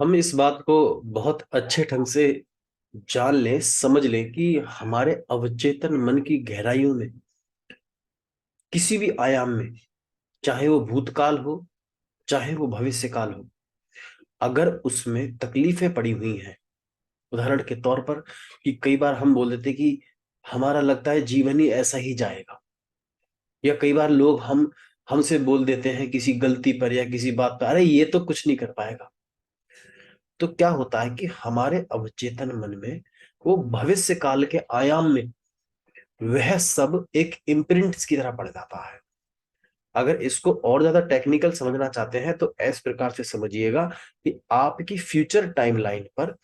हम इस बात को बहुत अच्छे ढंग से जान लें, समझ लें कि हमारे अवचेतन मन की गहराइयों में, किसी भी आयाम में, चाहे वो भूतकाल हो, चाहे वो भविष्यकाल हो, अगर उसमें तकलीफें पड़ी हुई हैं, उदाहरण के तौर पर कि कई बार हम बोल देते कि हमारा लगता है जीवन ही ऐसा ही जाएगा, या कई बार लोग हमसे बोल देते हैं किसी गलती पर या किसी बात पर, अरे ये तो कुछ नहीं कर पाएगा। तो क्या होता है कि हमारे अवचेतन मन में वो भविष्य काल के आयाम में वह सब एक इम्प्रिंट की तरह पड़ जाता है। अगर इसको और ज्यादा टेक्निकल समझना चाहते हैं तो इस प्रकार से समझिएगा कि आपकी फ्यूचर टाइमलाइन पर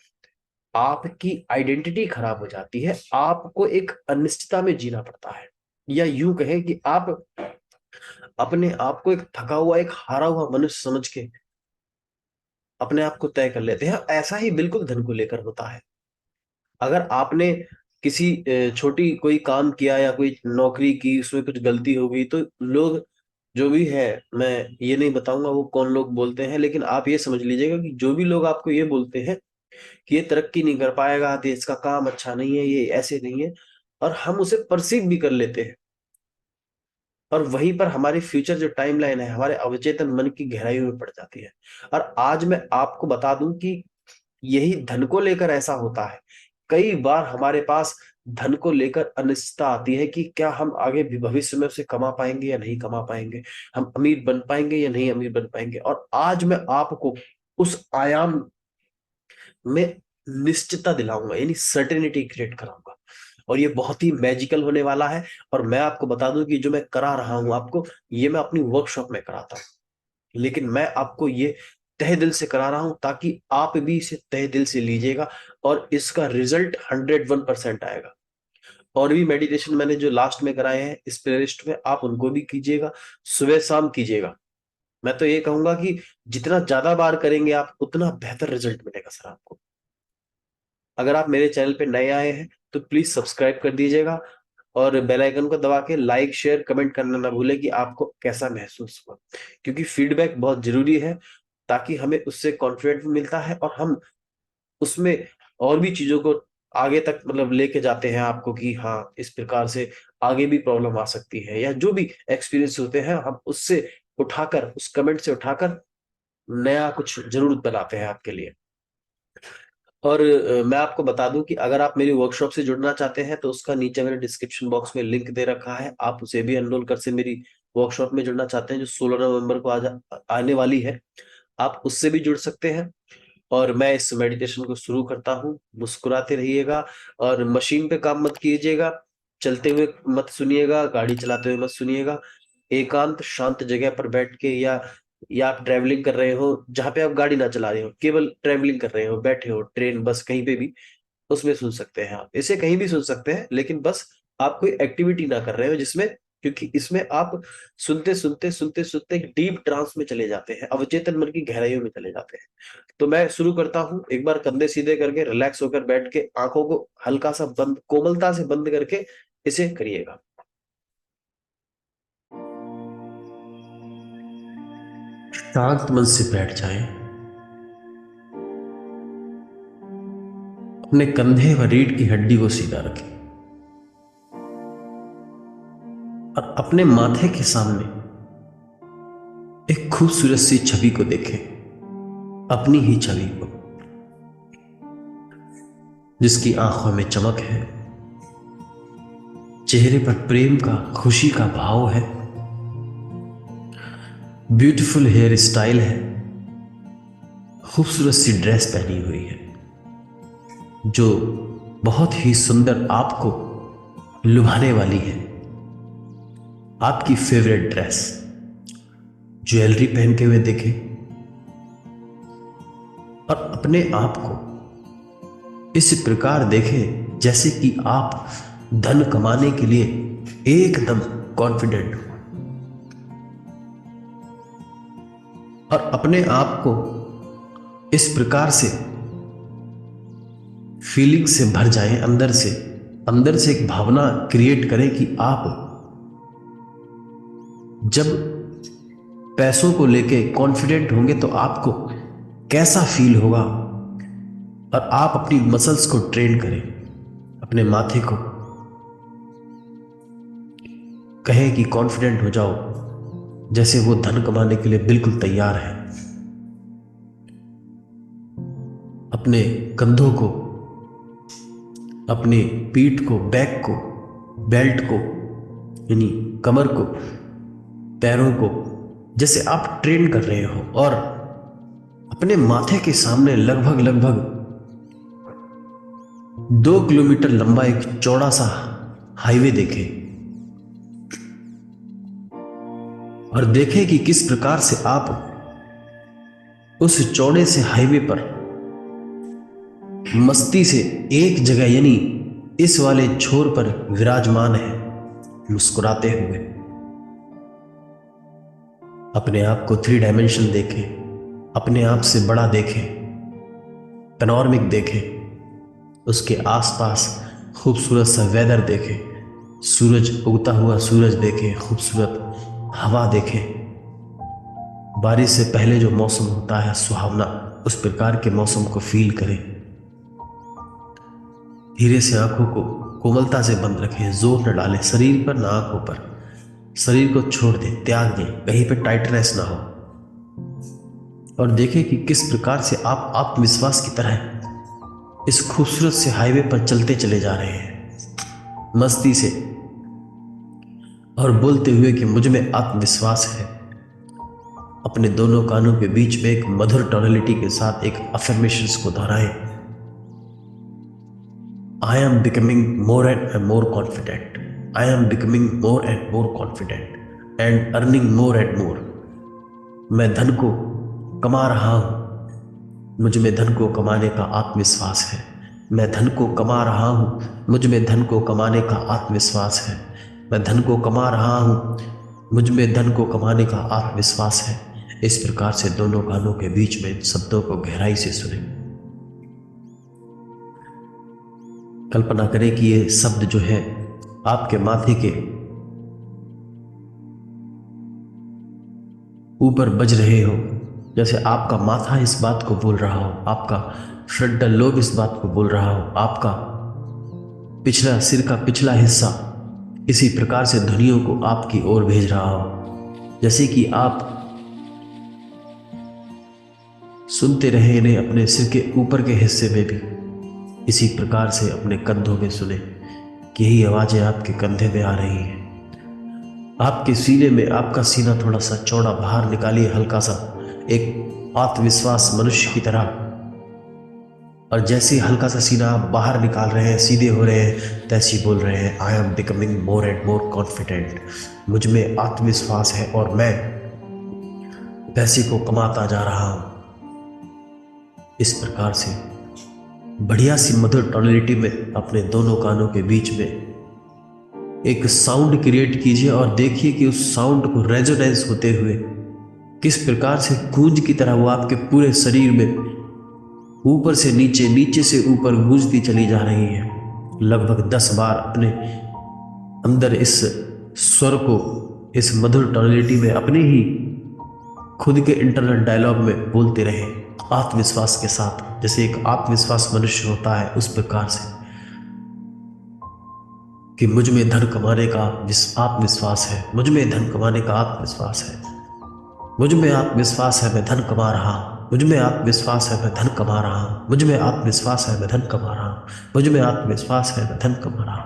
आपकी आइडेंटिटी खराब हो जाती है, आपको एक अनिश्चितता में जीना पड़ता है, या यूं कहें कि आप अपने आप को एक थका हुआ, एक हारा हुआ मनुष्य समझ के अपने आप को तय कर लेते हैं। ऐसा ही बिल्कुल धन को लेकर होता है। अगर आपने किसी छोटी कोई काम किया या कोई नौकरी की, उसमें कुछ गलती हो गई, तो लोग जो भी है, मैं ये नहीं बताऊंगा वो कौन लोग बोलते हैं, लेकिन आप ये समझ लीजिएगा कि जो भी लोग आपको ये बोलते हैं कि ये तरक्की नहीं कर पाएगा, देश का काम अच्छा नहीं है, ये ऐसे नहीं है, और हम उसे परसीव भी कर लेते हैं, और वहीं पर हमारी फ्यूचर जो टाइमलाइन है हमारे अवचेतन मन की गहराइयों में पड़ जाती है। और आज मैं आपको बता दूं कि यही धन को लेकर ऐसा होता है। कई बार हमारे पास धन को लेकर अनिश्चितता आती है कि क्या हम आगे भी भविष्य में उसे कमा पाएंगे या नहीं कमा पाएंगे, हम अमीर बन पाएंगे या नहीं अमीर बन पाएंगे। और आज मैं आपको उस आयाम में निश्चितता दिलाऊंगा, यानी सर्टेनिटी क्रिएट कराऊंगा, और ये बहुत ही मैजिकल होने वाला है। और मैं आपको बता दूं कि जो मैं करा रहा हूं आपको, ये मैं अपनी वर्कशॉप में कराता हूँ, लेकिन मैं आपको ये तहे दिल से करा रहा हूं ताकि आप भी इसे तहे दिल से लीजिएगा, और इसका रिजल्ट 101% आएगा। और भी मेडिटेशन मैंने जो लास्ट में कराए हैं इस प्लेलिस्ट में, आप उनको भी कीजिएगा, सुबह शाम कीजिएगा। मैं तो ये कहूंगा कि जितना ज्यादा बार करेंगे आप, उतना बेहतर रिजल्ट मिलेगा सर आपको। अगर आप मेरे चैनल पे नए आए हैं तो प्लीज सब्सक्राइब कर दीजिएगा, और बेल आइकन को दबा के लाइक शेयर कमेंट करना ना भूलें कि आपको कैसा महसूस हुआ, क्योंकि फीडबैक बहुत जरूरी है, ताकि हमें उससे कॉन्फिडेंट भी मिलता है, और हम उसमें और भी चीजों को आगे तक मतलब लेके जाते हैं आपको कि हाँ इस प्रकार से आगे भी प्रॉब्लम आ सकती है, या जो भी एक्सपीरियंस होते हैं हम उससे उठाकर, उस कमेंट से उठाकर नया कुछ जरूर बनाते हैं आपके लिए। और मैं आपको बता दूं कि अगर आप मेरी वर्कशॉप से जुड़ना चाहते हैं तो उसका नीचे मैंने डिस्क्रिप्शन बॉक्स में लिंक दे रखा है, आप उसे भी एनरोल कर से मेरी वर्कशॉप में जुड़ना चाहते हैं जो 16 नवंबर को आने वाली है, आप उससे भी जुड़ सकते हैं। और मैं इस मेडिटेशन को शुरू करता हूँ, मुस्कुराते रहिएगा, और मशीन पे काम मत कीजिएगा, चलते हुए मत सुनिएगा, गाड़ी चलाते हुए मत सुनिएगा, एकांत शांत जगह पर बैठ के, या आप ट्रैवलिंग कर रहे हो जहां पे आप गाड़ी ना चला रहे हो, केवल ट्रैवलिंग कर रहे हो, बैठे हो ट्रेन बस कहीं पे भी, उसमें सुन सकते हैं। आप इसे कहीं भी सुन सकते हैं, लेकिन बस आप कोई एक्टिविटी ना कर रहे हो जिसमें, क्योंकि इसमें आप सुनते सुनते सुनते सुनते एक डीप ट्रांस में चले जाते हैं, अवचेतन मन की गहराइयों में चले जाते हैं। तो मैं शुरू करता हूं, एक बार कंधे सीधे करके रिलैक्स होकर बैठ के आंखों को हल्का सा बंद, कोमलता से बंद करके इसे करिएगा। शांत मन से बैठ जाएं, अपने कंधे व रीढ़ की हड्डी को सीधा रखें, और अपने माथे के सामने एक खूबसूरत सी छवि को देखें, अपनी ही छवि को, जिसकी आंखों में चमक है, चेहरे पर प्रेम का, खुशी का भाव है, ब्यूटीफुल हेयर स्टाइल है, खूबसूरत सी ड्रेस पहनी हुई है जो बहुत ही सुंदर, आपको लुभाने वाली है, आपकी फेवरेट ड्रेस, ज्वेलरी पहन के हुए देखें, और अपने आप को इस प्रकार देखें जैसे कि आप धन कमाने के लिए एकदम कॉन्फिडेंट हो, और अपने आप को इस प्रकार से फीलिंग से भर जाएं, अंदर से एक भावना क्रिएट करें कि आप जब पैसों को लेके कॉन्फिडेंट होंगे तो आपको कैसा फील होगा। और आप अपनी मसल्स को ट्रेन करें, अपने माथे को कहें कि कॉन्फिडेंट हो जाओ, जैसे वो धन कमाने के लिए बिल्कुल तैयार है। अपने कंधों को, अपनी पीठ को, बैक को, बेल्ट को, यानी कमर को, पैरों को जैसे आप ट्रेन कर रहे हो, और अपने माथे के सामने लगभग लगभग 2 किलोमीटर लंबा एक चौड़ा सा हाईवे देखें, और देखें कि किस प्रकार से आप उस चौड़े से हाईवे पर मस्ती से एक जगह यानी इस वाले छोर पर विराजमान है, मुस्कुराते हुए। अपने आप को 3 डायमेंशन देखें, अपने आप से बड़ा देखें, पैनोरामिक देखें, उसके आसपास खूबसूरत सा वेदर देखें, सूरज, उगता हुआ सूरज देखें, खूबसूरत हवा देखें, बारिश से पहले जो मौसम होता है सुहावना, उस प्रकार के मौसम को फील करें। धीरे से आंखों को कोमलता से बंद रखें, जोर न डालें शरीर पर ना आंखों पर, शरीर को छोड़ दें, त्याग दें, कहीं पे टाइटनेस ना हो। और देखें कि किस प्रकार से आप आत्मविश्वास की तरह इस खूबसूरत से हाईवे पर चलते चले जा रहे हैं, मस्ती से, और बोलते हुए कि मुझ में आत्मविश्वास है। अपने दोनों कानों के बीच में एक मधुर टोनलिटी के साथ एक अफर्मेशंस को दोहराएं। I am becoming more and more confident, I am becoming more and more confident and earning more and more. मैं धन को कमा रहा हूं, मुझ में धन को कमाने का आत्मविश्वास है। मैं धन को कमा रहा हूं, मुझ में धन को कमाने का आत्मविश्वास है। मैं धन को कमा रहा हूं, मुझ में धन को कमाने का आत्मविश्वास है। इस प्रकार से दोनों कानों के बीच में शब्दों को गहराई से सुने। कल्पना करें कि ये शब्द जो है आपके माथे के ऊपर बज रहे हो, जैसे आपका माथा इस बात को बोल रहा हो, आपका फ्रंटल लोब इस बात को बोल रहा हो, आपका पिछला सिर का पिछला हिस्सा इसी प्रकार से ध्वनियों को आपकी ओर भेज रहा हो, जैसे कि आप सुनते रहे इन्हें अपने सिर के ऊपर के हिस्से में भी इसी प्रकार से अपने कंधों में सुने कि यही आवाजें आपके कंधे में आ रही हैं। आपके सीने में, आपका सीना थोड़ा सा चौड़ा बाहर निकालिए, हल्का सा, एक आत्मविश्वास मनुष्य की तरह। और जैसे ही हल्का सा सीना आप बाहर निकाल रहे हैं, सीधे हो रहे हैं, तैसे ही बोल रहे हैं I am becoming more and more confident. मुझ में आत्मविश्वास है और मैं पैसे को कमाता जा रहा हूं। इस प्रकार से बढ़िया सी मधुर टोनलिटी में अपने दोनों कानों के बीच में एक साउंड क्रिएट कीजिए, और देखिए कि उस साउंड को रेजोनेंस होते हुए किस प्रकार से गूंज की तरह वो आपके पूरे शरीर में ऊपर से नीचे, नीचे से ऊपर गूंजती चली जा रही है। लगभग 10 बार अपने अंदर इस स्वर को, इस मधुर टोनलिटी में अपने ही खुद के इंटरनल डायलॉग में बोलते रहे, आत्मविश्वास के साथ, जैसे एक आत्मविश्वास मनुष्य होता है उस प्रकार से कि मुझ में धन कमाने का आत्मविश्वास है, मुझ में धन कमाने का आत्मविश्वास है, मुझ में आत्मविश्वास है, मैं धन कमा रहा हूं, मुझ में आत्मविश्वास है, मैं धन कमा रहा हूं, मुझ में आत्मविश्वास है, मैं धन कमा रहा हूं, मुझ में आत्मविश्वास है, मैं धन कमा रहा हूं,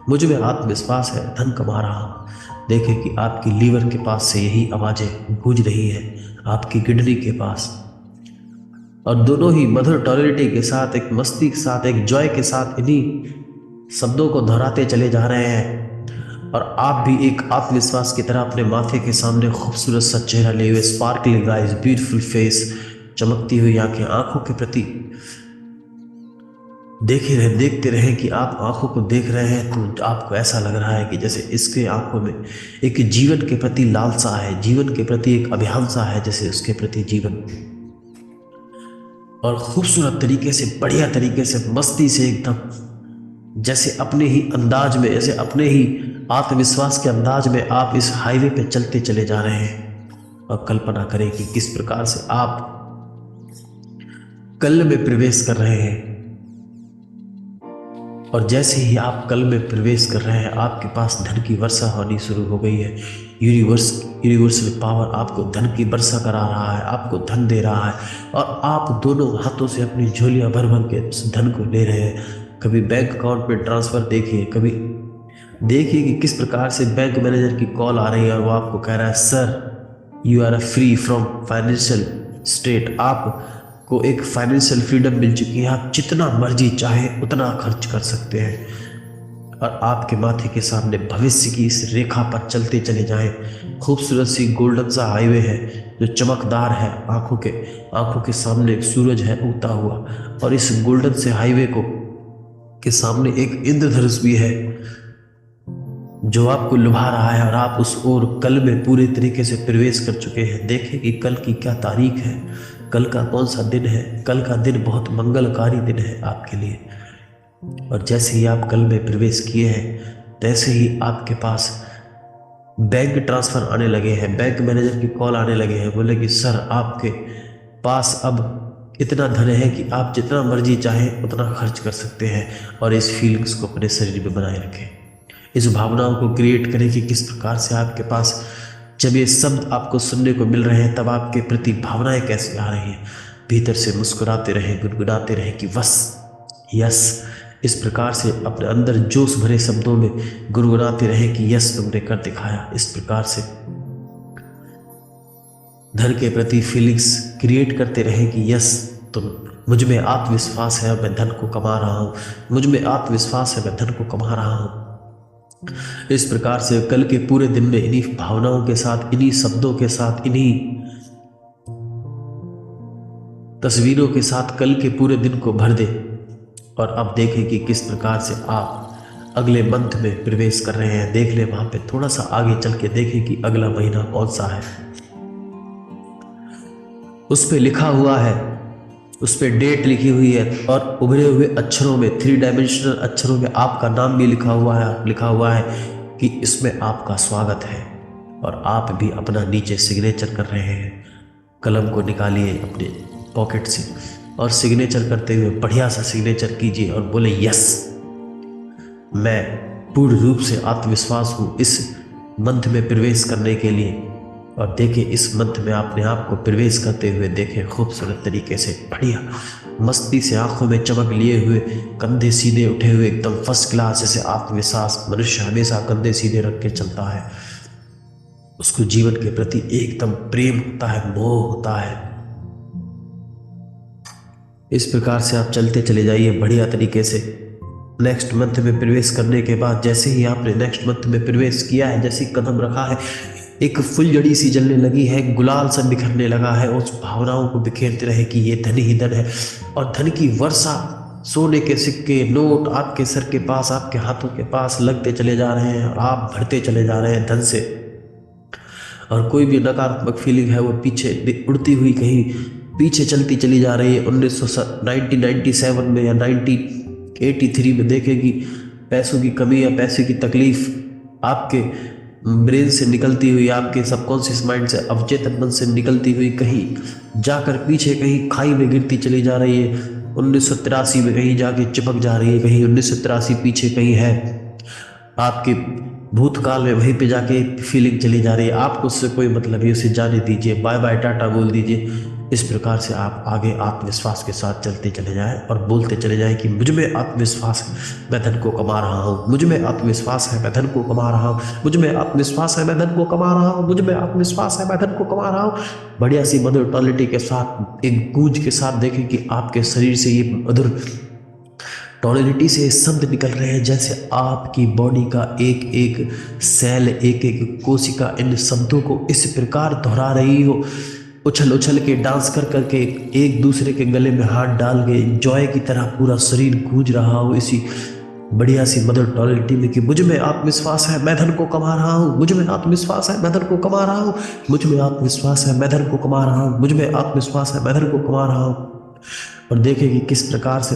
मुझ में आत्मविश्वास है, धन कमा रहा हूं। देखें कि आपकी लीवर के पास से यही आवाजें गूंज रही है, आपकी किडनी के पास, और दोनों ही मधुर टोनलिटी के साथ, एक मस्ती के साथ, एक जॉय के साथ इन्हीं शब्दों को दोहराते चले जा रहे हैं। और आप भी एक आत्मविश्वास की तरह अपने माथे के सामने खूबसूरत सा चेहरा लिए हुए, स्पार्कलिंग आईज, ब्यूटीफुल फेस, चमकती हुई आंखें, आंखों के प्रति देखते रहे कि आप आंखों को देख रहे हैं तो आपको ऐसा लग रहा है कि जैसे इसके आंखों में एक जीवन के प्रति लालसा है, जीवन के प्रति एक अभिलाषा है, जैसे उसके प्रति जीवन। और खूबसूरत तरीके से, बढ़िया तरीके से, मस्ती से एकदम, जैसे अपने ही अंदाज में, जैसे अपने ही आत्मविश्वास के अंदाज में आप इस हाईवे पे चलते चले जा रहे हैं। और कल्पना करें कि किस प्रकार से आप कल में प्रवेश कर रहे हैं, और जैसे ही आप कल में प्रवेश कर रहे हैं आपके पास धन की वर्षा होनी शुरू हो गई है। यूनिवर्सल पावर आपको धन की वर्षा करा रहा है, आपको धन दे रहा है, और आप दोनों हाथों से अपनी झोलियां भर भर के उस धन को ले रहे हैं। कभी बैंक अकाउंट में ट्रांसफर देखिए, कभी देखिए कि किस प्रकार से बैंक मैनेजर की कॉल आ रही है और वो आपको कह रहा है sir you are free from financial state, आपको एक फाइनेंशियल फ्रीडम मिल चुकी है, आप जितना मर्जी चाहे उतना खर्च कर सकते हैं। और आपके माथे के सामने भविष्य की इस रेखा पर चलते चले जाएं। खूबसूरत सी गोल्डन सा हाईवे है जो चमकदार है, आंखों के सामने एक सूरज है उगता हुआ, और इस गोल्डन से हाईवे को के सामने एक इंद्रधनुष भी है जो आपको लुभा रहा है, और आप उस ओर कल में पूरे तरीके से प्रवेश कर चुके हैं। देखें कि कल की क्या तारीख है, कल का कौन सा दिन है। कल का दिन बहुत मंगलकारी दिन है आपके लिए। और जैसे ही आप कल में प्रवेश किए हैं तैसे ही आपके पास बैंक ट्रांसफर आने लगे हैं, बैंक मैनेजर की कॉल आने लगे हैं। बोले कि सर आपके पास अब इतना धन है कि आप जितना मर्जी चाहें उतना खर्च कर सकते हैं, और इस फीलिंग्स को अपने शरीर में बनाए रखें। इस भावनाओं को क्रिएट करें कि किस प्रकार से आपके पास जब ये शब्द आपको सुनने को मिल रहे हैं तब आपके प्रति भावनाएं कैसे आ रही हैं। भीतर से मुस्कुराते रहें, गुनगुनाते रहें कि बस यस, इस प्रकार से अपने अंदर जोश भरे शब्दों में गुनगुनाते रहें कि यस तुमने कर दिखाया। इस प्रकार से धन के प्रति फीलिंग्स क्रिएट करते रहें कि यस तुम, मुझ में आत्मविश्वास है और मैं धन को कमा रहा हूँ, मुझ में आत्मविश्वास है मैं धन को कमा रहा हूँ। इस प्रकार से कल के पूरे दिन में इन्हीं भावनाओं के साथ, इन्हीं शब्दों के साथ, इन्हीं तस्वीरों के साथ कल के पूरे दिन को भर दे, और अब देखें कि किस प्रकार से आप अगले मंथ में प्रवेश कर रहे हैं। देख ले वहां पे थोड़ा सा आगे चल के देखें कि अगला महीना कौन सा है। उस पे लिखा हुआ है, उस पे डेट लिखी हुई है, और उभरे हुए अक्षरों में, 3 डायमेंशनल अक्षरों में आपका नाम भी लिखा हुआ है कि इसमें आपका स्वागत है। और आप भी अपना नीचे सिग्नेचर कर रहे हैं। कलम को निकालिए अपने पॉकेट से और सिग्नेचर करते हुए बढ़िया सा सिग्नेचर कीजिए और बोले यस, मैं पूर्ण रूप से आत्मविश्वास हूँ इस मंथ में प्रवेश करने के लिए। और देखें इस मंथ में अपने आप को प्रवेश करते हुए देखें खूबसूरत तरीके से, बढ़िया मस्ती से आंखों में चमक लिए हुए, कंधे सीधे उठे हुए, एकदम फर्स्ट क्लास। जैसे आत्मविश्वास मनुष्य हमेशा कंधे सीधे रख के चलता है, उसको जीवन के प्रति एकदम प्रेम होता है, मोह होता है। इस प्रकार से आप चलते चले जाइए बढ़िया तरीके से। नेक्स्ट मंथ में प्रवेश करने के बाद जैसे ही आपने नेक्स्ट मंथ में प्रवेश किया है, जैसे कदम रखा है, एक फुलझड़ी सी जलने लगी है, गुलाल सा बिखरने लगा है। उस भावनाओं को बिखेरते रहे कि ये धन ही धन है, और धन की वर्षा, सोने के सिक्के, नोट आपके सर के पास, आपके हाथों के पास लगते चले जा रहे हैं, और आप भरते चले जा रहे हैं धन से। और कोई भी नकारात्मक फीलिंग है वो पीछे उड़ती हुई कहीं पीछे चलती चली जा रही है। 1997 में या 1983 में देखेगी पैसों की कमी या पैसे की तकलीफ आपके ब्रेन से निकलती हुई, आपके सबकॉन्शियस माइंड से, अवचेतन मन से निकलती हुई कहीं जाकर पीछे कहीं खाई में गिरती चली जा रही है। 1983 में कहीं जाके चिपक जा रही है, कहीं 1983 पीछे कहीं है, आपके भूतकाल में वहीं पे जाके फीलिंग चली जा रही है। आपको उससे कोई मतलब नहीं, उसे जाने दीजिए, बाय बाय टाटा बोल दीजिए। इस प्रकार से आप आगे आत्मविश्वास के साथ चलते चले जाएं और बोलते चले जाएं कि मुझ में आत्मविश्वास है, मैं धन को कमा रहा हूँ, मुझ में आत्मविश्वास है, मैं धन को कमा रहा हूँ, मुझ में आत्मविश्वास है, मैं धन को कमा रहा हूँ, मुझ में आत्मविश्वास है, मैं धन को कमा रहा हूँ। बढ़िया सी मधुर टॉनिटी के साथ, एक गूंज के साथ देखें कि आपके शरीर से ये मधुर टॉनिटी से शब्द निकल रहे हैं, जैसे आपकी बॉडी का एक एक सेल, एक एक कोशिका इन शब्दों को इस प्रकार दोहरा रही हो, उछल उछल के, डांस कर करके, एक दूसरे के गले में हाथ डाल के, जॉय की तरह पूरा शरीर गूंज रहा हो इसी बढ़िया सी मदर टॉनिटी में कि मुझ में आत्मविश्वास है, मैं धन को कमा रहा हूँ, मुझ में आत्मविश्वास है, मैं धन को कमा रहा हूँ, मुझ में आत्मविश्वास है, मैं धन को कमा रहा हूँ, मुझ में आत्मविश्वास है, मैं धन को कमा रहा हूँ। और देखें कि किस प्रकार से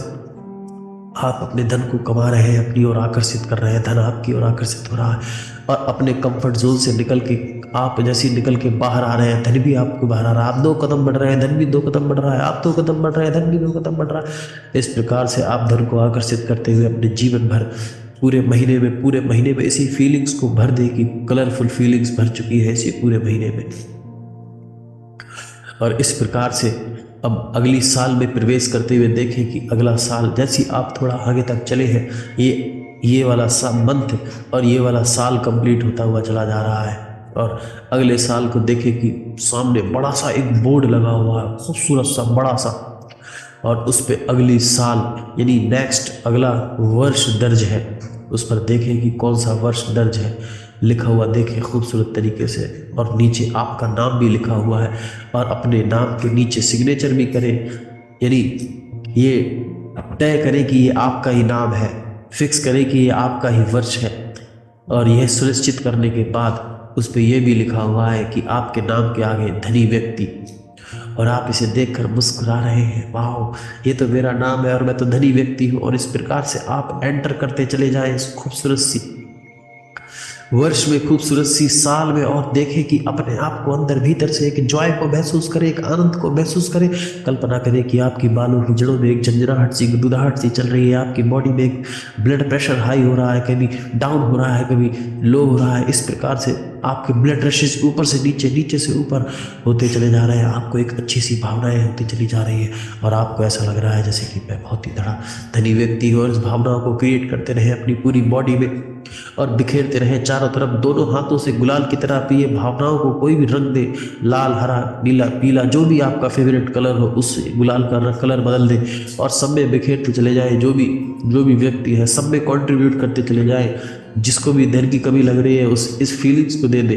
आप अपने धन को कमा रहे हैं, अपनी ओर आकर्षित कर रहे हैं, धन आपकी ओर आकर्षित हो रहा है, और अपने कंफर्ट जोन से निकल के आप जैसे ही निकल के बाहर आ रहे हैं, धन भी आपको बाहर आ रहा है। आप 2 कदम बढ़ रहे हैं, धन भी 2 कदम बढ़ रहा है। आप 2 कदम बढ़ रहे हैं, धन भी 2 कदम बढ़ रहा है। इस प्रकार से आप धन को आकर्षित करते हुए अपने जीवन भर पूरे महीने में इसी फीलिंग्स को भर दे कि कलरफुल फीलिंग्स भर चुकी है इसी पूरे महीने में। और इस प्रकार से अब अगली साल में प्रवेश करते हुए देखें कि अगला साल जैसे आप थोड़ा आगे तक चले हैं, ये वाला मंथ और ये वाला साल कंप्लीट होता हुआ चला जा रहा है। और अगले साल को देखें कि सामने बड़ा सा एक बोर्ड लगा हुआ है, खूबसूरत सा बड़ा सा, और उस पर अगली साल यानी नेक्स्ट अगला वर्ष दर्ज है। उस पर देखें कि कौन सा वर्ष दर्ज है लिखा हुआ देखें खूबसूरत तरीके से, और नीचे आपका नाम भी लिखा हुआ है। और अपने नाम के नीचे सिग्नेचर भी करें, यानी ये तय करें कि ये आपका ही नाम है, फिक्स करें कि ये आपका ही वर्ष है। और यह सुनिश्चित करने के बाद उस पर यह भी लिखा हुआ है कि आपके नाम के आगे धनी व्यक्ति, और आप इसे देखकर मुस्कुरा रहे हैं, वाह ये तो मेरा नाम है और मैं तो धनी व्यक्ति हूँ। और इस प्रकार से आप एंटर करते चले जाएं इस खूबसूरत सी वर्ष में, खूबसूरत सी साल में, और देखें कि अपने आप को अंदर भीतर से एक जॉय को महसूस करें, एक आनंद को महसूस करें। कल्पना करें कि आपकी बालों की जड़ों में एक झंझनाहट सी, गुदगुदाहट सी चल रही है। आपकी बॉडी में एक ब्लड प्रेशर हाई हो रहा है, कभी डाउन हो रहा है, कभी लो हो रहा है। इस प्रकार से आपके ब्लड रशेस ऊपर से नीचे, नीचे से ऊपर होते चले जा रहे हैं। आपको एक अच्छी सी भावनाएं होती चली जा रही है, और आपको ऐसा लग रहा है जैसे कि मैं बहुत ही धनी व्यक्ति हूँ। और इस भावनाओं को क्रिएट करते रहे अपनी पूरी बॉडी में और बिखेरते रहे चारों तरफ, दोनों हाथों से गुलाल की तरह पिए भावनाओं को। कोई भी रंग दे, लाल, हरा, नीला, पीला, जो भी आपका फेवरेट कलर हो उस गुलाल का कलर बदल दे, और सब में बिखेरते चले जाए। जो भी व्यक्ति है सब में कंट्रीब्यूट करते चले जाए। जिसको भी धन की कमी लग रही है इस फीलिंग्स को दे दे,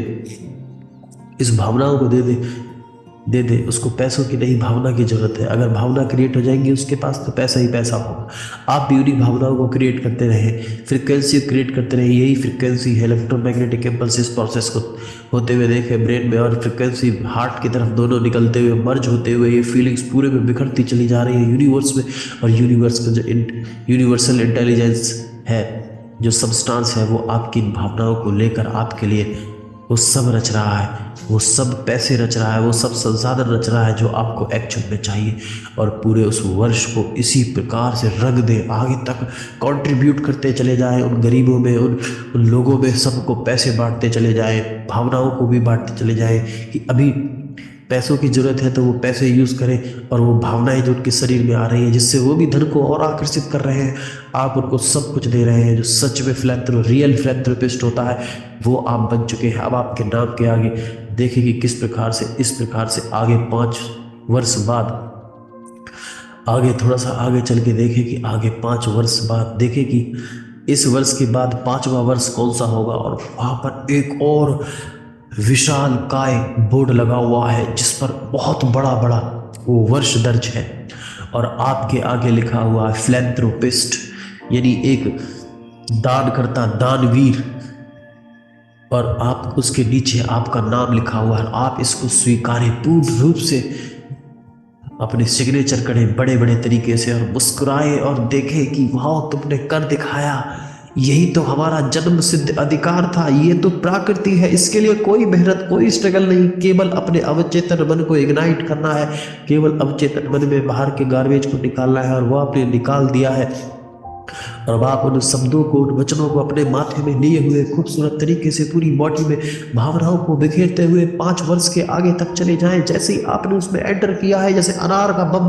इस भावनाओं को दे दे। उसको पैसों की नहीं, भावना की जरूरत है। अगर भावना क्रिएट हो जाएंगी उसके पास तो पैसा ही पैसा होगा। आप भी उन्हीं भावनाओं को क्रिएट करते रहे, फ्रिक्वेंसी क्रिएट करते रहे। यही फ्रिक्वेंसी है इलेक्ट्रोमैग्नेटिक इम्पल्सिस प्रोसेस को होते हुए देखे ब्रेन में, और फ्रिक्वेंसी हार्ट की तरफ दोनों निकलते हुए, मर्ज होते हुए ये फीलिंग्स पूरे में बिखरती चली जा रही है यूनिवर्स में। और यूनिवर्स का जो यूनिवर्सल इंटेलिजेंस है, जो सबस्टांस है, वो आपकी इन भावनाओं को लेकर आपके लिए वो सब रच रहा है, वो सब पैसे रच रहा है, वो सब संसाधन रच रहा है जो आपको एक्चुअल में चाहिए। और पूरे उस वर्ष को इसी प्रकार से रंग दे, आगे तक कंट्रीब्यूट करते चले जाए उन गरीबों में, उन लोगों में, सबको पैसे बांटते चले जाए, भावनाओं को भी बांटते चले जाए कि अभी पैसों की जरूरत है तो वो पैसे यूज़ करें, और वो भावनाएं जो उनके शरीर में आ रही है जिससे वो भी धन को और आकर्षित कर रहे हैं, आप उनको सब कुछ दे रहे हैं। जो सच में रियल फिलैंथ्रोपिस्ट होता है वो आप बन चुके हैं। अब आपके नाम के आगे देखें कि किस प्रकार से, इस प्रकार से आगे 5 वर्ष बाद, आगे थोड़ा सा आगे चल के देखें कि आगे 5 वर्ष बाद देखें कि इस वर्ष के बाद 5वां वर्ष कौन सा होगा। और वहाँ पर एक और विशाल काय बोर्ड लगा हुआ है जिस पर बहुत बड़ा बड़ा वो वर्ष दर्ज है, और आपके आगे लिखा हुआ है फिलैंथ्रोपिस्ट, यानी एक दानकर्ता, दानवीर, और आप उसके नीचे आपका नाम लिखा हुआ है। आप इसको स्वीकारें पूर्ण रूप से, अपने सिग्नेचर करें बड़े बड़े तरीके से, और मुस्कुराए और देखें कि वाह तुमने कर दिखाया, यही तो हमारा जन्म सिद्ध अधिकार था, ये तो प्रकृति है, इसके लिए कोई मेहनत, कोई स्ट्रगल नहीं, केवल अपने अवचेतन मन को इग्नाइट करना है, केवल अवचेतन मन में बाहर के गार्बेज को निकालना है, और वो आपने निकाल दिया है। और अब आप उन शब्दों को, उन वचनों को अपने माथे में लिए हुए खूबसूरत तरीके से पूरी बॉडी में भावनाओं को बिखेरते हुए 5 वर्ष के आगे तक चले जाएं। जैसे ही आपने उसमें एंटर किया है, जैसे अनार का बम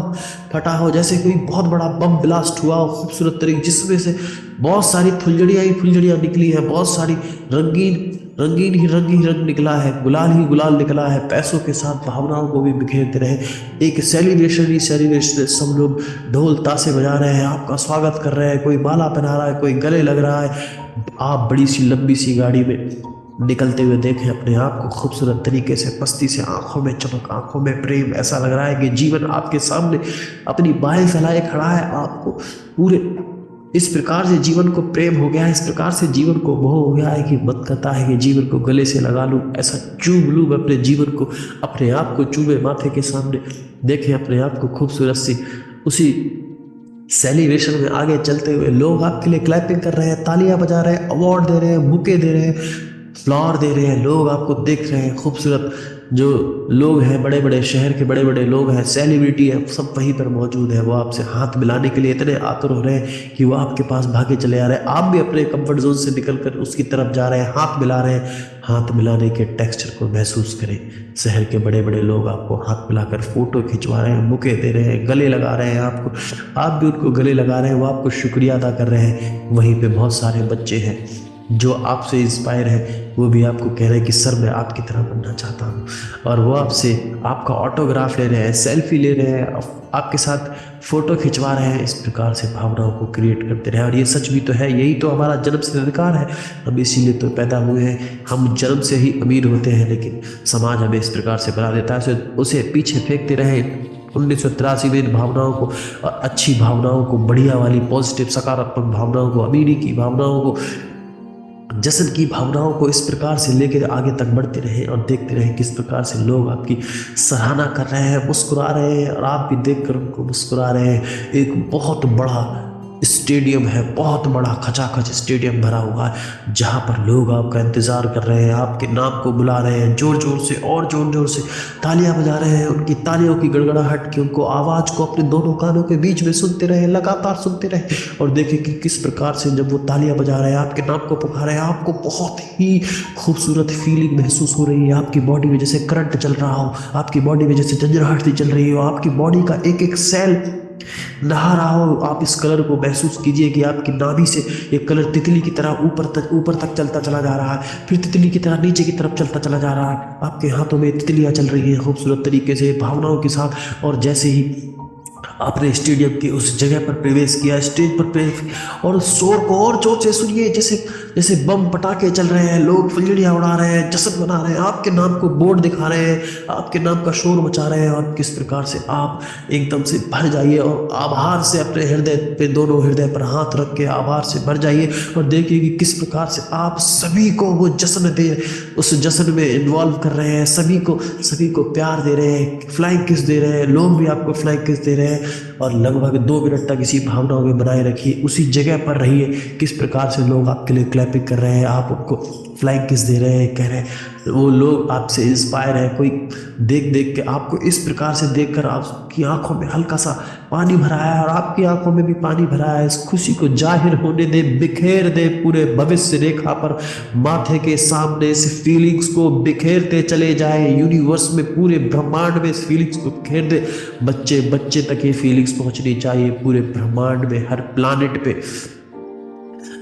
फटा हो, जैसे कोई बहुत बड़ा बम ब्लास्ट हुआ हो खूबसूरत तरीके, जिसमें से बहुत सारी फुलझड़ियाँ निकली है, बहुत सारी रंगीन ही रंग निकला है, गुलाल ही गुलाल निकला है। पैसों के साथ भावनाओं को भी बिखेरते रहे। एक सेलिब्रेशन, सब लोग ढोल ताशे बजा रहे हैं, आपका स्वागत कर रहे हैं, कोई माला पहना रहा है, कोई गले लग रहा है। आप बड़ी सी लंबी सी गाड़ी में निकलते हुए देखें अपने आप को खूबसूरत तरीके से, मस्ती से, आंखों में चमक, आंखों में प्रेम। ऐसा लग रहा है कि जीवन आपके सामने अपनी बाहें फैलाए खड़ा है। आपको पूरे इस प्रकार से जीवन को प्रेम हो गया है, इस प्रकार से जीवन को मोह हो गया है कि मन करता है कि जीवन को गले से लगा लूं, ऐसा चूम लूं मैं अपने जीवन को, अपने आप को चूमे माथे के सामने। देखें अपने आप को खूबसूरत सी उसी सेलिब्रेशन में आगे चलते हुए। लोग आपके लिए क्लैपिंग कर रहे हैं, तालियां बजा रहे हैं, अवार्ड दे रहे हैं, बुके दे रहे हैं, फ्लावर दे रहे हैं, लोग आपको देख रहे हैं, खूबसूरत जो लोग हैं, बड़े बड़े शहर के बड़े बड़े लोग हैं, सेलिब्रिटी है, सब वहीं पर मौजूद है। वो आपसे हाथ मिलाने के लिए इतने आतुर हो रहे हैं कि वो आपके पास भागे चले आ रहे हैं। आप भी अपने कंफर्ट जोन से निकलकर उसकी तरफ जा रहे हैं, हाथ मिला रहे हैं। हाथ मिलाने के टेक्सचर को महसूस करें। शहर के बड़े बड़े लोग आपको हाथ मिलाकर फोटो खिंचवा रहे हैं, बुके दे रहे हैं, गले लगा रहे हैं आपको, आप भी उनको गले लगा रहे हैं, वो आपको शुक्रिया अदा कर रहे हैं। वहीं पे बहुत सारे बच्चे हैं जो आपसे इंस्पायर है, वो भी आपको कह रहे हैं कि सर मैं आपकी तरह बनना चाहता हूँ, और वो आपसे आपका ऑटोग्राफ ले रहे हैं, सेल्फी ले रहे हैं, आपके साथ फोटो खिंचवा रहे हैं। इस प्रकार से भावनाओं को क्रिएट करते रहे। और ये सच भी तो है, यही तो हमारा जन्म से अधिकार है। हम इसीलिए तो पैदा हुए हैं, हम जन्म से ही अमीर होते हैं, लेकिन समाज हमें इस प्रकार से बना देता है, उसे पीछे फेंकते रहे। 1983 में इन भावनाओं को, और अच्छी भावनाओं को, बढ़िया वाली पॉजिटिव सकारात्मक भावनाओं को, अमीरी की भावनाओं को, जश्न की भावनाओं को इस प्रकार से लेकर आगे तक बढ़ते रहे और देखते रहे किस प्रकार से लोग आपकी सराहना कर रहे हैं, मुस्कुरा रहे हैं, और आप भी देखकर उनको मुस्कुरा रहे हैं। एक बहुत बड़ा स्टेडियम है, बहुत बड़ा खचाखच स्टेडियम भरा हुआ है, जहाँ पर लोग आपका इंतज़ार कर रहे हैं, आपके नाम को बुला रहे हैं, जोर जोर से और जोर जोर से तालियां बजा रहे हैं। उनकी तालियों की गड़गड़ाहट की उनको आवाज़ को अपने दोनों कानों के बीच में सुनते रहे, लगातार सुनते रहे, और देखें कि किस प्रकार से जब वो तालियां बजा रहे हैं, आपके नाम को पुकार रहे हैं, आपको बहुत ही खूबसूरत फीलिंग महसूस हो रही है। आपकी बॉडी में जैसे करंट चल रहा हो, आपकी बॉडी में जैसे झंझनाहट सी चल रही हो, आपकी बॉडी का एक एक सेल नहा रहा हो। आप इस कलर को महसूस कीजिए कि आपकी नाभि से ये कलर तितली की तरह ऊपर तक चलता चला जा रहा है, फिर तितली की तरह नीचे की तरफ चलता चला जा रहा है। आपके हाथों में तितलियां चल रही हैं खूबसूरत तरीके से, भावनाओं के साथ। और जैसे ही आपने स्टेडियम की उस जगह पर प्रवेश किया, स्टेज पर प्रवेश, और शोर को और जोर से सुनिए, जैसे जैसे बम पटाखे चल रहे हैं, लोग फुलझड़ियाँ उड़ा रहे हैं, जश्न मना रहे हैं, आपके नाम को बोर्ड दिखा रहे हैं, आपके नाम का शोर मचा रहे हैं। और किस प्रकार से आप एकदम से भर जाइए, और आभार से अपने हृदय पे, दोनों हृदय पर हाथ रख के आभार से भर जाइए, और देखिए कि किस प्रकार से आप सभी को वो जश्न दे, उस जश्न में इन्वॉल्व कर रहे हैं, सभी को प्यार दे रहे हैं, फ्लाइंग किस दे रहे हैं, लोग भी आपको फ्लाइंग किस दे रहे हैं। और लगभग 2 मिनट तक इसी भावनाओं में बनाए रखिए, उसी जगह पर रहिए। किस प्रकार से लोग आपके लिए क्लैपिंग कर रहे हैं, आप उनको फ्लाइंग किस दे रहे हैं, कह रहे हैं, वो लोग आपसे इंस्पायर है। कोई देख देख के आपको इस प्रकार से देखकर आपकी आंखों में हल्का सा पानी भरा है, और आपकी आंखों में भी पानी भरा है। इस खुशी को जाहिर होने दे, बिखेर दे पूरे भविष्य रेखा पर, माथे के सामने इस फीलिंग्स को बिखेरते चले जाए, यूनिवर्स में, पूरे ब्रह्मांड में इस फीलिंग्स को बिखेर दे। बच्चे बच्चे तक ये फीलिंग्स पहुंचनी चाहिए, पूरे ब्रह्मांड में, हर प्लानिट पे,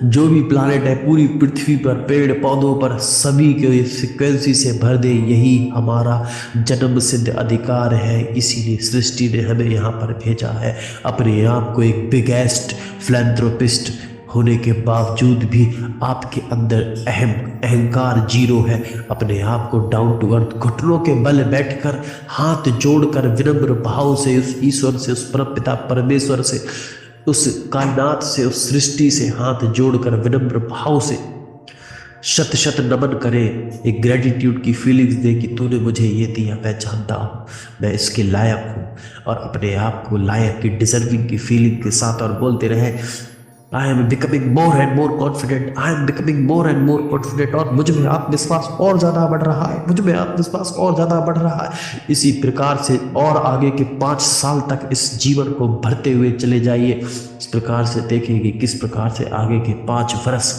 जो भी प्लानिट है पूरी पृथ्वी पर, पेड़ पौधों पर, सभी को इस फ्रिक्वेंसी से भर दे। यही हमारा जन्म सिद्ध अधिकार है, इसीलिए सृष्टि ने हमें यहाँ पर भेजा है। अपने आप को एक बिगेस्ट फिलैंथ्रोपिस्ट होने के बावजूद भी आपके अंदर अहंकार जीरो है। अपने आप को डाउन टू अर्थ, घुटनों के बल बैठकर, हाथ जोड़कर, विनम्र भाव से उस ईश्वर से, उस परमपिता परमेश्वर से, उस कायनात से, उस सृष्टि से हाथ जोड़कर विनम्र भाव से शत शत नमन करे, एक ग्रेटिट्यूड की फीलिंग्स दे कि तूने मुझे ये दिया, मैं जानता हूँ मैं इसके लायक हूँ, और अपने आप को लायक की, डिजर्विंग की फीलिंग के साथ, और बोलते रहे I am becoming more and more confident, I am becoming more and more confident, और मुझ में आत्मविश्वास और ज़्यादा बढ़ रहा है, मुझ में आत्मविश्वास और ज़्यादा बढ़ रहा है। इसी प्रकार से और आगे के 5 साल तक इस जीवन को भरते हुए चले जाइए। इस प्रकार से देखेंगे किस प्रकार से आगे के 5 वर्ष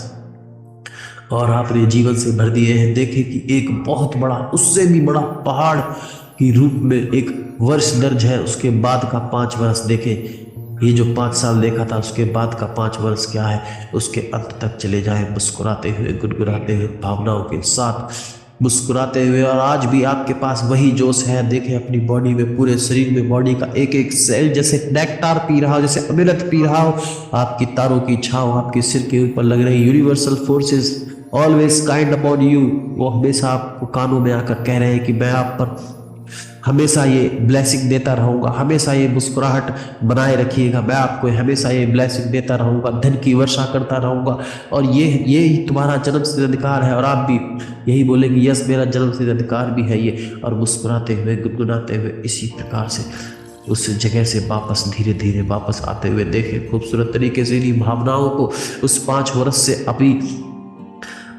और आपने जीवन से भर दिए हैं। देखें कि एक बहुत बड़ा, उससे भी बड़ा पहाड़ की रूप में एक वर्ष दर्ज है, उसके बाद का 5 वर्ष देखें। ये जो 5 साल देखा था, उसके बाद का 5 वर्ष क्या है, उसके अंत तक चले जाए, मुस्कुराते हुए, गुनगुनाते हुए, भावनाओं के साथ मुस्कुराते हुए। और आज भी आपके पास वही जोश है। देखें अपनी बॉडी में, पूरे शरीर में, बॉडी का एक एक सेल जैसे नेक्टार पी रहा हो, जैसे अमृत पी रहा हो। आपकी तारों की छांव आपके सिर के ऊपर लग रही। Universal forces always kind upon you, वो हमेशा आपको कानों में आकर कह रहे हैं कि मैं आप पर हमेशा ये ब्लेसिंग देता रहूँगा, हमेशा ये मुस्कुराहट बनाए रखिएगा, मैं आपको हमेशा ये ब्लेसिंग देता रहूँगा, धन की वर्षा करता रहूँगा। और ये ही तुम्हारा जन्म सिद्ध अधिकार है। और आप भी यही बोलेंगे, यस मेरा जन्म सिद्ध अधिकार भी है ये, और मुस्कुराते हुए, गुनगुनाते हुए इसी प्रकार से उस जगह से वापस धीरे धीरे वापस आते हुए देखें खूबसूरत तरीके से इन्हीं भावनाओं को उस 5 वर्ष से अभी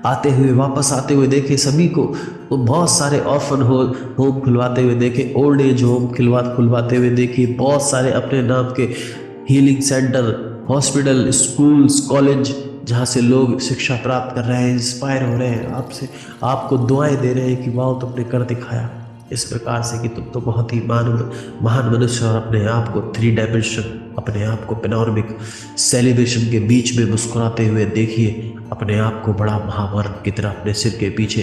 आते हुए, वापस आते हुए देखे सभी को। वो बहुत सारे ऑर्फन होम खुलवाते हुए देखे, ओल्ड एज होम खुलवाते हुए देखे, बहुत सारे अपने नाम के healing centre, hospital, schools, college, जहाँ से लोग शिक्षा प्राप्त कर रहे हैं, इंस्पायर हो रहे हैं आपसे, आपको दुआएं दे रहे हैं कि वाह तुमने कर दिखाया, इस प्रकार से कि तुम तो बहुत ही महान मनुष्य। और अपने आप को 3 डायमेंशन, अपने आप को पेनोरमिक सेलिब्रेशन के बीच में मुस्कुराते हुए देखिए, अपने आप को बड़ा महामानव की तरह अपने सिर के पीछे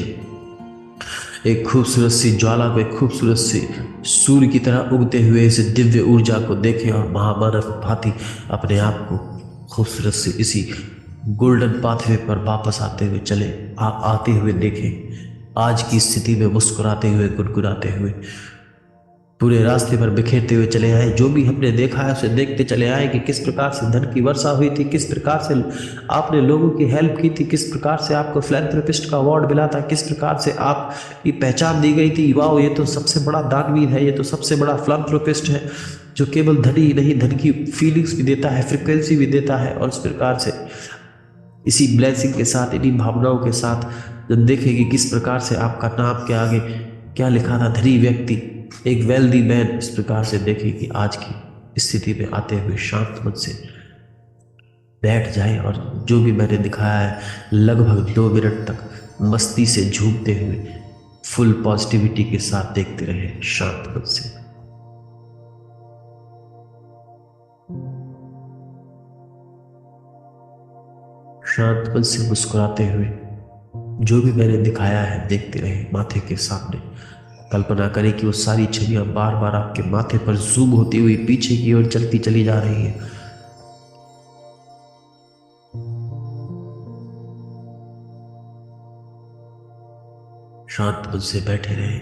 एक खूबसूरत सी ज्वाला को, एक खूबसूरत सी सूर्य की तरह उगते हुए इस दिव्य ऊर्जा को देखें और महामानव भांति अपने आप को खूबसूरत सी इसी गोल्डन पाथवे पर वापस आते हुए आते हुए देखें। आज की स्थिति में मुस्कुराते हुए, गुनगुनाते हुए पूरे रास्ते पर बिखेरते हुए चले आए। जो भी हमने देखा है उसे देखते चले आए कि किस प्रकार से धन की वर्षा हुई थी, किस प्रकार से आपने लोगों की हेल्प की थी, किस प्रकार से आपको फिलैंथ्रोपिस्ट का अवार्ड मिला था, किस प्रकार से आपकी पहचान दी गई थी, वाह ये तो सबसे बड़ा दानवीर है, ये तो सबसे बड़ा फिलैंथ्रोपिस्ट है, जो केवल धन ही नहीं, धन की फीलिंग्स भी देता है, फ्रिक्वेंसी भी देता है। और इस प्रकार से इसी ब्लेसिंग के साथ, इन्हीं भावनाओं के साथ जब देखें कि किस प्रकार से आपका नाम के आगे क्या लिखा था, धनी व्यक्ति, एक वेल्दी मैन, इस प्रकार से देखें कि आज की स्थिति में आते हुए शांत मन से बैठ जाए और जो भी मैंने दिखाया है लगभग 2 मिनट तक मस्ती से झूमते हुए फुल पॉजिटिविटी के साथ देखते रहे शांत मन से। शांत मन से मुस्कुराते हुए जो भी मैंने दिखाया है देखते रहे माथे के सामने। कल्पना करें कि वो सारी छवियां बार बार आपके माथे पर जूम होती हुई पीछे की ओर चलती चली जा रही है। शांत मन से बैठे रहे।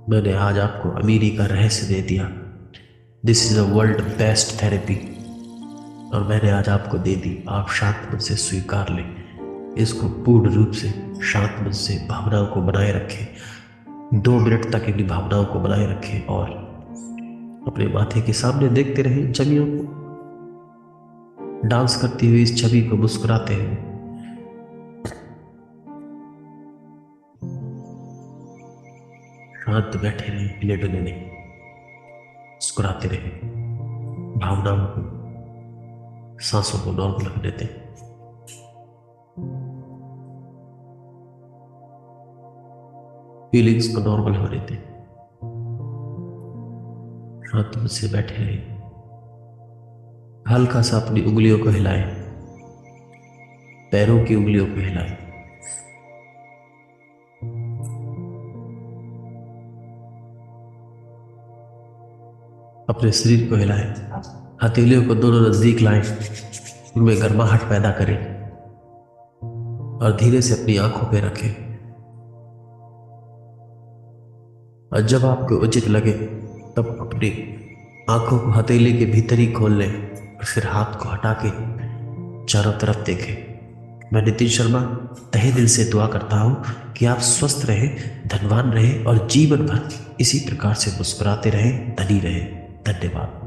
मैंने आज आपको अमीरी का रहस्य दे दिया। This is a world best therapy, और मैंने आज आपको दे दी। आप शांत मन से स्वीकार लें इसको, पूर्ण रूप से शांत मन से भावनाओं को बनाए रखें। 2 मिनट तक इन भावनाओं को बनाए रखें और अपने माथे के सामने देखते रहें छवियों को, डांस करती हुई इस छवि को, मुस्कुराते हुए। शांत बैठे रहे, हिले डुले नहीं, मुस्कुराते रहे। भावनाओं को, सांसों को नॉर्मल होने दें। फीलिंग्स को नॉर्मल होने दें। शांत मन से बैठे रहे। हल्का सा अपनी उंगलियों को हिलाएं, पैरों की उंगलियों को हिलाएं। अपने शरीर को हिलाएं, हथेलियों को दोनों नजदीक लाएं, उनमें गर्माहट पैदा करें और धीरे से अपनी आंखों पे रखें। और जब आपको उचित लगे तब अपनी आंखों को हथेली के भीतर ही खोल लें और फिर हाथ को हटा के चारों तरफ देखें। मैं नितिन शर्मा तहे दिल से दुआ करता हूँ कि आप स्वस्थ रहें, धनवान रहें और जीवन भर इसी प्रकार से मुस्कुराते रहें, धनी रहें। धन्यवाद।